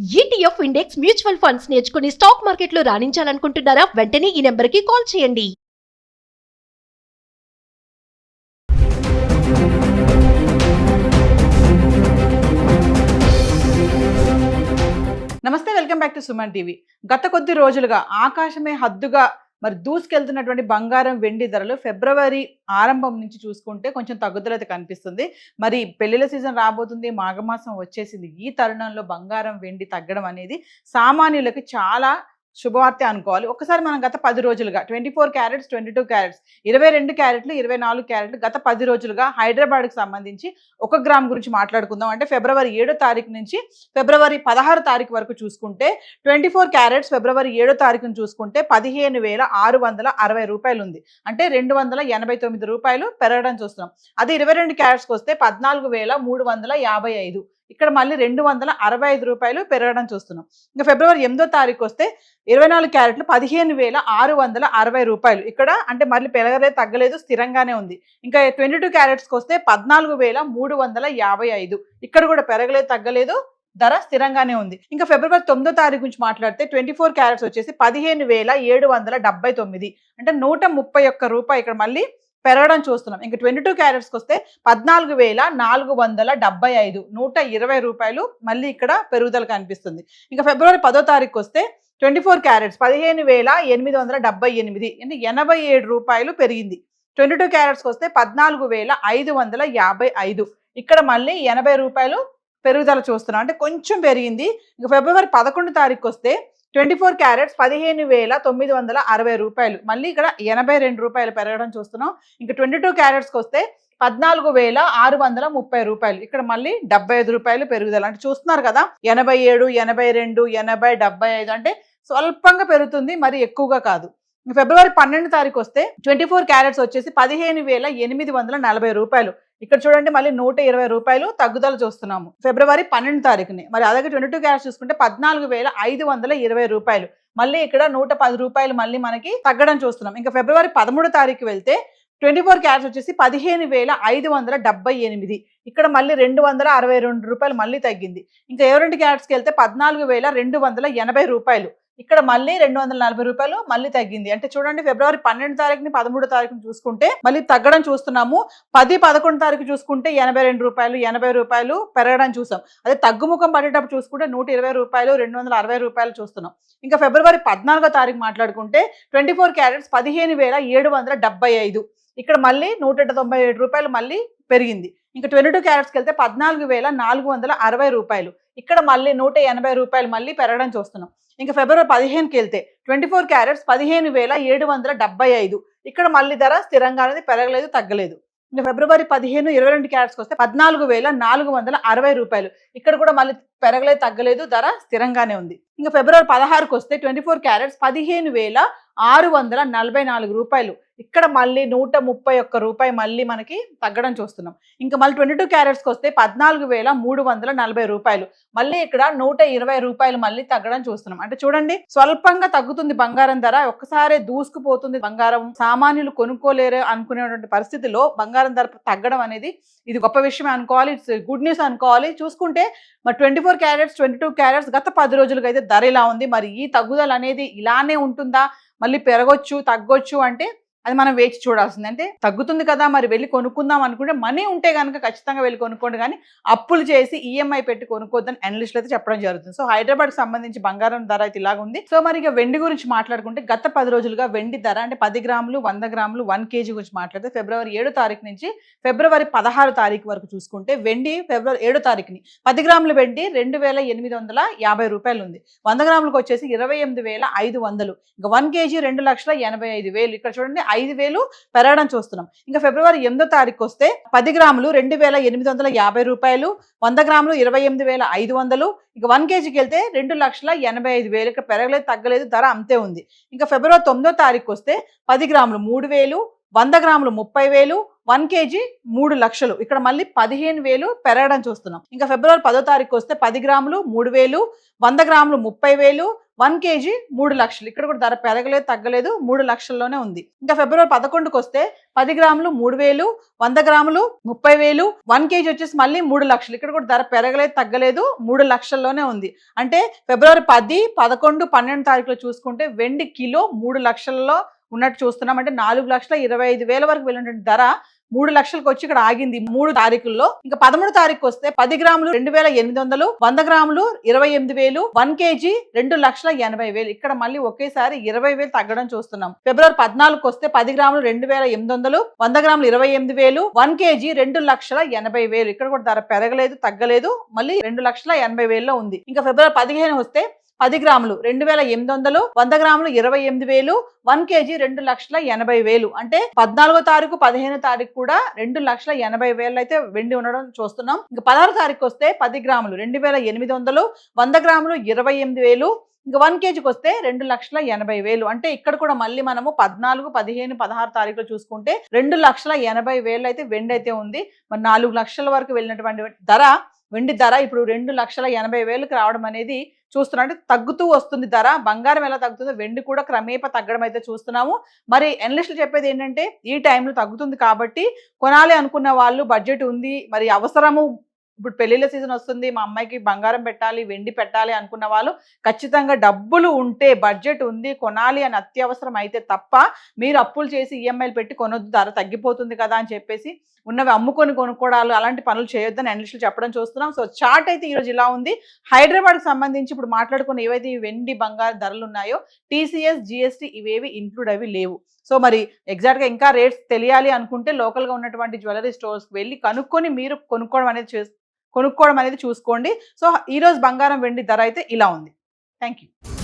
ETF index mutual funds నేర్చుకుని stock మార్కెట్లో రాణించాలనుకుంటున్నారా? వెంటనే ఈ నెంబర్కి కాల్ చేయండి. నమస్తే, welcome back to Suman TV. గత కొద్ది రోజులుగా ఆకాశమే హద్దుగా దూసుకెళ్తున్నటువంటి బంగారం వెండి ధరలు ఫిబ్రవరి ఆరంభం నుంచి చూసుకుంటే కొంచెం తగ్గుదల అయితే కనిపిస్తుంది. మరి పెళ్లిళ్ళ సీజన్ రాబోతుంది, మాఘమాసం వచ్చేసింది. ఈ తరుణంలో బంగారం వెండి తగ్గడం అనేది సామాన్యులకు చాలా శుభవార్త అనుకోవాలి. ఒకసారి మనం గత 10 రోజులుగా 24 క్యారెట్స్, 22 క్యారెట్స్, 22 క్యారెట్లు, 24 క్యారెట్లు గత 10 రోజులుగా హైదరాబాద్కి సంబంధించి 1 గ్రామ్ గురించి మాట్లాడుకుందాం. అంటే ఫిబ్రవరి 7వ తారీఖు నుంచి ఫిబ్రవరి 16 తారీఖు వరకు చూసుకుంటే 24 క్యారెట్స్ ఫిబ్రవరి 7వ తారీఖును చూసుకుంటే 15,660 రూపాయలు ఉంది. అంటే 289 రూపాయలు పెరగడం చూస్తున్నాం. అది 22 క్యారెట్స్కి వస్తే 14,355. ఇక్కడ మళ్ళీ 265 రూపాయలు పెరగడం చూస్తున్నాం. ఇంకా ఫిబ్రవరి 8వ తారీఖు వస్తే 24 క్యారెట్లు 15,660 రూపాయలు. ఇక్కడ అంటే మళ్ళీ పెరగలేదు, తగ్గలేదు, స్థిరంగానే ఉంది. ఇంకా 22 క్యారెట్స్కి వస్తే 14,355. ఇక్కడ కూడా పెరగలేదు, తగ్గలేదు, ధర స్థిరంగానే ఉంది. ఇంకా ఫిబ్రవరి 9వ తారీఖు గురించి మాట్లాడితే 24 క్యారెట్స్ వచ్చేసి 15,779. అంటే 131 రూపాయి ఇక్కడ మళ్ళీ పెరగడం చూస్తున్నాం. ఇంకా 22 క్యారెట్స్కి వస్తే 14,475. 120 రూపాయలు మళ్ళీ ఇక్కడ పెరుగుదల కనిపిస్తుంది. ఇంకా ఫిబ్రవరి 10వ తారీఖు వస్తే 24 క్యారెట్స్ 15,878. అంటే 87 రూపాయలు పెరిగింది. 22 క్యారెట్స్కి వస్తే 14,555. ఇక్కడ మళ్ళీ 80 రూపాయలు పెరుగుదల చూస్తున్నాం. అంటే కొంచెం పెరిగింది. ఇంకా ఫిబ్రవరి 11వ తారీఖు వస్తే 24 క్యారెట్స్ 15,960 రూపాయలు. మళ్ళీ ఇక్కడ 82 రూపాయలు పెరగడం చూస్తున్నాం. ఇంకా 22 క్యారెట్స్కి వస్తే 14,630 రూపాయలు. ఇక్కడ మళ్ళీ 75 రూపాయలు పెరుగుదల. అంటే చూస్తున్నారు కదా, 87, 82, 80, 75 అంటే స్వల్పంగా పెరుగుతుంది, మరి ఎక్కువగా కాదు. ఫిబ్రవరి 12వ తారీఖు వస్తే 24 క్యారెట్స్ వచ్చేసి 15,840 రూపాయలు. ఇక్కడ చూడండి మళ్ళీ 120 రూపాయలు తగ్గుదల చూస్తున్నాము ఫిబ్రవరి 12వ తారీఖుని. మరి అలాగే 22 క్యారెట్స్ చూసుకుంటే 14,520 రూపాయలు. మళ్ళీ ఇక్కడ 110 రూపాయలు మళ్ళీ మనకి తగ్గడం చూస్తున్నాం. ఇంకా ఫిబ్రవరి 13వ తారీఖు వెళ్తే 24 క్యారెట్స్ వచ్చేసి 15,578. ఇక్కడ మళ్ళీ 262 రూపాయలు మళ్ళీ తగ్గింది. ఇంకా 22 క్యారెట్స్కి వెళ్తే 14,280 రూపాయలు. ఇక్కడ మళ్ళీ 240 రూపాయలు మళ్ళీ తగ్గింది. అంటే చూడండి, ఫిబ్రవరి 12వ తారీఖుని 13వ తారీఖుని చూసుకుంటే మళ్ళీ తగ్గడం చూస్తున్నాము. 10, 11వ తారీఖు చూసుకుంటే 82 రూపాయలు, 80 రూపాయలు పెరగడం చూసాం. అదే తగ్గుముఖం పడేటప్పుడు చూసుకుంటే 120 రూపాయలు, 260 రూపాయలు చూస్తున్నాం. ఇంకా ఫిబ్రవరి 14వ తారీఖు మాట్లాడుకుంటే 24 క్యారెట్స్ 15,775. ఇక్కడ మళ్ళీ 197 రూపాయలు మళ్ళీ పెరిగింది. ఇంకా 22 క్యారెట్స్కి వెళ్తే 14,460 రూపాయలు. ఇక్కడ మళ్ళీ 180 రూపాయలు మళ్ళీ పెరగడం చూస్తున్నాం. ఇంకా ఫిబ్రవరి 15కి వెళ్తే 24 క్యారెట్స్ 15,775. ఇక్కడ మళ్ళీ ధర స్థిరంగా అనేది, పెరగలేదు, తగ్గలేదు. ఇంకా ఫిబ్రవరి 15, 22 క్యారెట్స్కి వస్తే 14,460 రూపాయలు. ఇక్కడ కూడా మళ్ళీ పెరగలేదు, తగ్గలేదు, ధర స్థిరంగానే ఉంది. ఇంకా ఫిబ్రవరి 16కి వస్తే 24 క్యారెట్స్ 15,644 రూపాయలు. ఇక్కడ మళ్ళీ 131 రూపాయి మళ్ళీ మనకి తగ్గడం చూస్తున్నాం. ఇంకా మళ్ళీ 22 క్యారెట్స్కి వస్తే 14,340 రూపాయలు. మళ్ళీ ఇక్కడ 120 రూపాయలు మళ్ళీ తగ్గడం చూస్తున్నాం. అంటే చూడండి, స్వల్పంగా తగ్గుతుంది బంగారం ధర, ఒక్కసారి దూసుకుపోతుంది బంగారం. సామాన్యులు కొనుక్కోలేరు అనుకునేటువంటి పరిస్థితిలో బంగారం ధర తగ్గడం అనేది ఇది గొప్ప విషయమే అనుకోవాలి. ఇట్స్ గుడ్ న్యూస్ అనుకోవాలి. చూసుకుంటే మరి 24 క్యారెట్స్, 22 క్యారెట్స్ గత 10 రోజులుగా అయితే ధర ఇలా ఉంది. మరి ఈ తగ్గుదల అనేది ఇలానే ఉంటుందా, మళ్ళీ పెరగొచ్చు, తగ్గొచ్చు అంటే అది మనం వేచి చూడాల్సింది. అంటే తగ్గుతుంది కదా, మరి వెళ్ళి కొనుక్కుందాం అనుకుంటే మనీ ఉంటే కనుక ఖచ్చితంగా వెళ్ళి కొనుక్కోండి, కానీ అప్పులు చేసి ఈఎంఐ పెట్టి కొనుక్కోద్దని అనలిస్టులు అయితే చెప్పడం జరుగుతుంది. సో హైదరాబాద్కి సంబంధించి బంగారం ధర అయితే ఇలాగ ఉంది. సో మరి ఇక వెండి గురించి మాట్లాడుకుంటే గత 10 రోజులుగా వెండి ధర అంటే 10 గ్రాములు, 100 గ్రాములు, 1 కేజీ గురించి మాట్లాడితే ఫిబ్రవరి 7వ తారీఖు నుంచి ఫిబ్రవరి 16 తారీఖు వరకు చూసుకుంటే వెండి ఫిబ్రవరి 7వ తారీఖుని 10 గ్రాముల వెండి 2,850 రూపాయలు ఉంది. 100 గ్రాములకు వచ్చేసి 28,500. ఇంకా 1 కేజీ 2,85,000. ఇక్కడ చూడండి 5,000 పెరగడం చూస్తున్నాం. ఇంకా ఫిబ్రవరి 8వ తారీఖు వస్తే 10 గ్రాములు 2,850 రూపాయలు, 100 గ్రాములు 28,500. ఇంకా 1 కేజీకి వెళ్తే 2,85,000. ఇక్కడ పెరగలేదు, తగ్గలేదు, ధర అంతే ఉంది. ఇంకా ఫిబ్రవరి 9వ తారీఖు వస్తే 10 గ్రాములు 3,000, 100 గ్రాములు 30,000, 1 కేజీ 3 లక్షలు. ఇక్కడ మళ్ళీ 15,000 పెరగడం చూస్తున్నాం. ఇంకా ఫిబ్రవరి 10వ తారీఖు వస్తే 10 గ్రాములు 3,000, 100 గ్రాములు 30,000, 1 కేజీ 3 లక్షలు. ఇక్కడ కూడా ధర పెరగలేదు తగ్గలేదు, 3 లక్షల్లోనే ఉంది. ఇంకా ఫిబ్రవరి 11కి వస్తే 10 గ్రాములు 3,000, 100 గ్రాములు 30,000, 1 కేజీ వచ్చేసి మళ్ళీ 3 లక్షలు. ఇక్కడ కూడా ధర పెరగలేదు తగ్గలేదు, 3 లక్షల్లోనే ఉంది. అంటే ఫిబ్రవరి 10, 11, 12 తారీఖులో చూసుకుంటే వెండి కిలో 3 లక్షల్లో ఉన్నట్టు చూస్తున్నాం. అంటే 4,25,000 వరకు వెళ్ళినటువంటి ధర 3 లక్షలకు వచ్చి ఇక్కడ ఆగింది 3 తారీఖుల్లో. ఇంకా 13 తారీఖు వస్తే 10 గ్రాములు 2,800, 100 గ్రాములు 28,000, 1 కేజీ 2,80,000. ఇక్కడ మళ్ళీ ఒకేసారి 20,000 తగ్గడం చూస్తున్నాం. ఫిబ్రవరి 14కి వస్తే 10 గ్రాములు 2,800, 100 గ్రాములు 28,000, 1 కేజీ 2,80,000. ఇక్కడ కూడా ధర పెరగలేదు తగ్గలేదు, మళ్ళీ 2,80,000లో ఉంది. ఇంకా ఫిబ్రవరి 15 వస్తే 10 గ్రాములు 2,800, 100 గ్రాములు 28,000, 1 కేజీ 2,80,000. అంటే 14వ తారీఖు 15వ తారీఖు కూడా 2,80,000 అయితే వెండి ఉండడం చూస్తున్నాం. ఇంకా 16వ తారీఖు వస్తే 10 గ్రాములు 2,800, 100 గ్రాములు 28,000, ఇంకా 1 కేజీకి వస్తే 2,80,000. అంటే ఇక్కడ కూడా మళ్ళీ మనము 14, 15, 16 తారీఖులో చూసుకుంటే 2,80,000 అయితే వెండి అయితే ఉంది. మరి 4 లక్షల వరకు వెళ్ళినటువంటి ధర వెండి ధర ఇప్పుడు 2,80,000కి రావడం అనేది చూస్తున్నాం. అంటే తగ్గుతూ వస్తుంది ధర. బంగారం ఎలా తగ్గుతుందో వెండి కూడా క్రమేపా తగ్గడం అయితే చూస్తున్నాము. మరి అనలిస్టులు చెప్పేది ఏంటంటే ఈ టైంలో తగ్గుతుంది కాబట్టి కొనాలి అనుకున్న వాళ్ళు, బడ్జెట్ ఉంది, మరి అవసరము, ఇప్పుడు పెళ్లిళ్ళ సీజన్ వస్తుంది, మా అమ్మాయికి బంగారం పెట్టాలి, వెండి పెట్టాలి అనుకున్న వాళ్ళు ఖచ్చితంగా డబ్బులు ఉంటే, బడ్జెట్ ఉంది, కొనాలి అని అత్యవసరం అయితే తప్ప మీరు అప్పులు చేసి ఈఎంఐలు పెట్టి కొనొద్దు, ధర తగ్గిపోతుంది కదా అని చెప్పేసి ఉన్నవి అమ్ముకొని కొనుక్కోవడాలు అలాంటి పనులు చేయొద్దని అనలిస్టులు చెప్పడం చూస్తున్నాం. సో చార్ట్ అయితే ఈరోజు ఇలా ఉంది. హైదరాబాద్కి సంబంధించి ఇప్పుడు మాట్లాడుకున్న ఏవైతే ఈ వెండి బంగారు ధరలు ఉన్నాయో టీసీఎస్, జిఎస్టీ ఇవేవి ఇంక్లూడ్ అవి లేవు. సో మరి ఎగ్జాక్ట్గా ఇంకా రేట్స్ తెలియాలి అనుకుంటే లోకల్గా ఉన్నటువంటి జ్యువెలరీ స్టోర్స్కి వెళ్ళి కనుక్కొని మీరు కొనుక్కోవడం అనేది చూసుకోండి. సో ఈరోజు బంగారం వెండి ధర అయితే ఇలా ఉంది. Thank you.